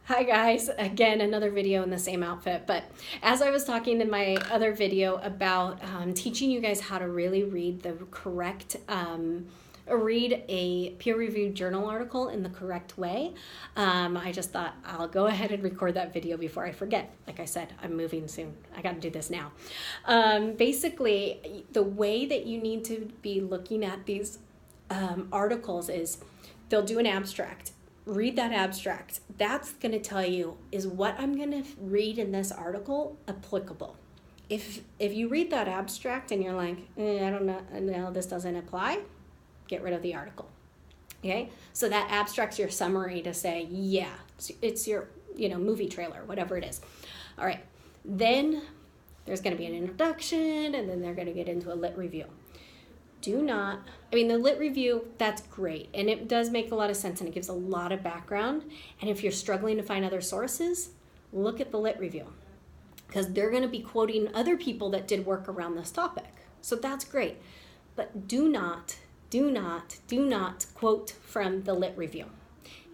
Hi guys, again another video in the same outfit, but as I was talking in my other video about teaching you guys how to really read the correct, read a peer-reviewed journal article in the correct way, I just thought I'll go ahead and record that video before I forget. Like I said, I'm moving soon. I got to do this now. Basically, the way that you need to be looking at these articles is they'll do an abstract. Read that abstract. That's going to tell you, is what I'm going to read in this article applicable? If you read that abstract and you're like, I don't know, no, this doesn't apply, get rid of the article. Okay? So that abstract's your summary to say, yeah, it's your, movie trailer, whatever it is. All right. Then there's going to be an introduction, and then they're going to get into a lit review. The lit review, that's great. And it does make a lot of sense and it gives a lot of background. And if you're struggling to find other sources, look at the lit review because they're going to be quoting other people that did work around this topic. So that's great. But do not quote from the lit review.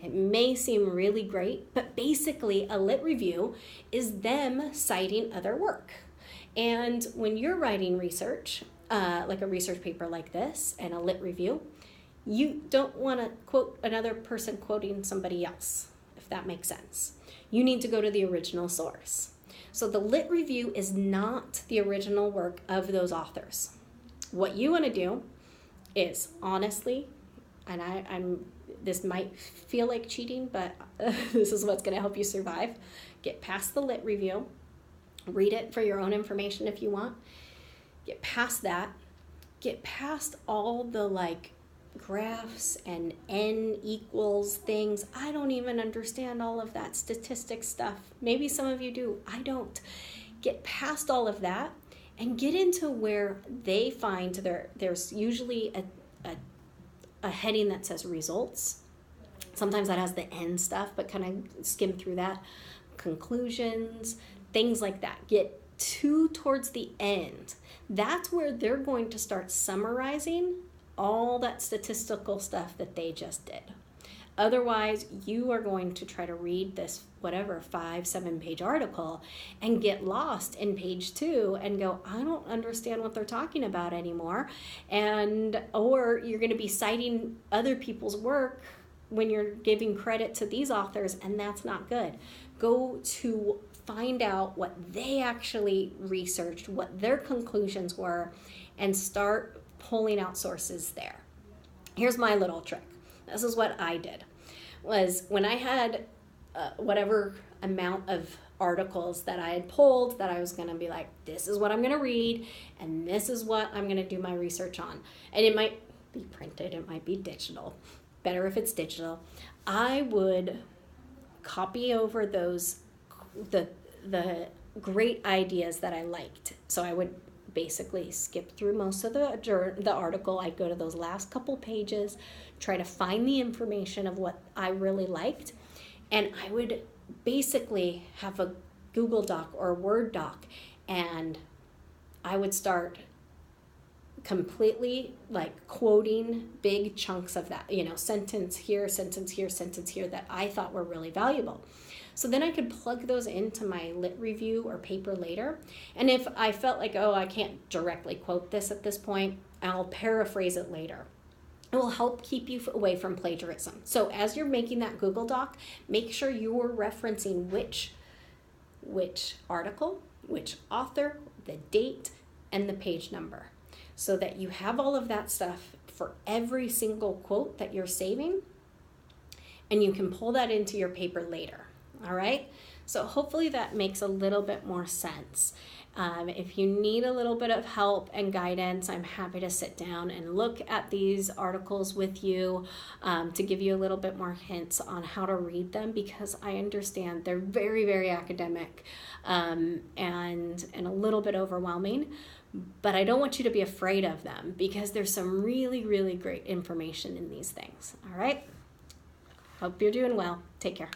It may seem really great, but basically a lit review is them citing other work. And when you're writing research, like a research paper like this and a lit review, you don't want to quote another person quoting somebody else, if that makes sense. You need to go to the original source. So the lit review is not the original work of those authors. What you want to do is honestly, and this might feel like cheating, but this is what's going to help you survive. Get past the lit review, read it for your own information if you want. Get past that, get past all the graphs and n equals things. I don't even understand all of that statistics stuff. Maybe some of you do, I don't. Get past all of that and get into where they find there's usually a heading that says results. Sometimes that has the end stuff, but kind of skim through that. Conclusions, things like that. Get towards the end. That's where they're going to start summarizing all that statistical stuff that they just did. Otherwise, you are going to try to read this 5-7 page article and get lost in page 2 and go, I don't understand what they're talking about anymore. Or you're going to be citing other people's work when you're giving credit to these authors, and that's not good. Go to find out what they actually researched, what their conclusions were, and start pulling out sources there. Here's my little trick. This is what I did. Was when I had whatever amount of articles that I had pulled that I was going to be like, this is what I'm going to read, and this is what I'm going to do my research on. And it might be printed, it might be digital. Better if it's digital. I would copy over those the great ideas that I liked. So I would basically skip through most of the article. I'd go to those last couple pages, try to find the information of what I really liked, and I would basically have a Google Doc or a Word doc, and I would start completely quoting big chunks of that, sentence here, sentence here, sentence here that I thought were really valuable. So then I could plug those into my lit review or paper later. And if I felt like, I can't directly quote this at this point, I'll paraphrase it later. It will help keep you away from plagiarism. So as you're making that Google Doc, make sure you're referencing which article, which author, the date, and the page number, so that you have all of that stuff for every single quote that you're saving, and you can pull that into your paper later. All right, so hopefully that makes a little bit more sense. If you need a little bit of help and guidance, I'm happy to sit down and look at these articles with you to give you a little bit more hints on how to read them, because I understand they're very, very academic and a little bit overwhelming, but I don't want you to be afraid of them because there's some really, really great information in these things. All right, hope you're doing well. Take care.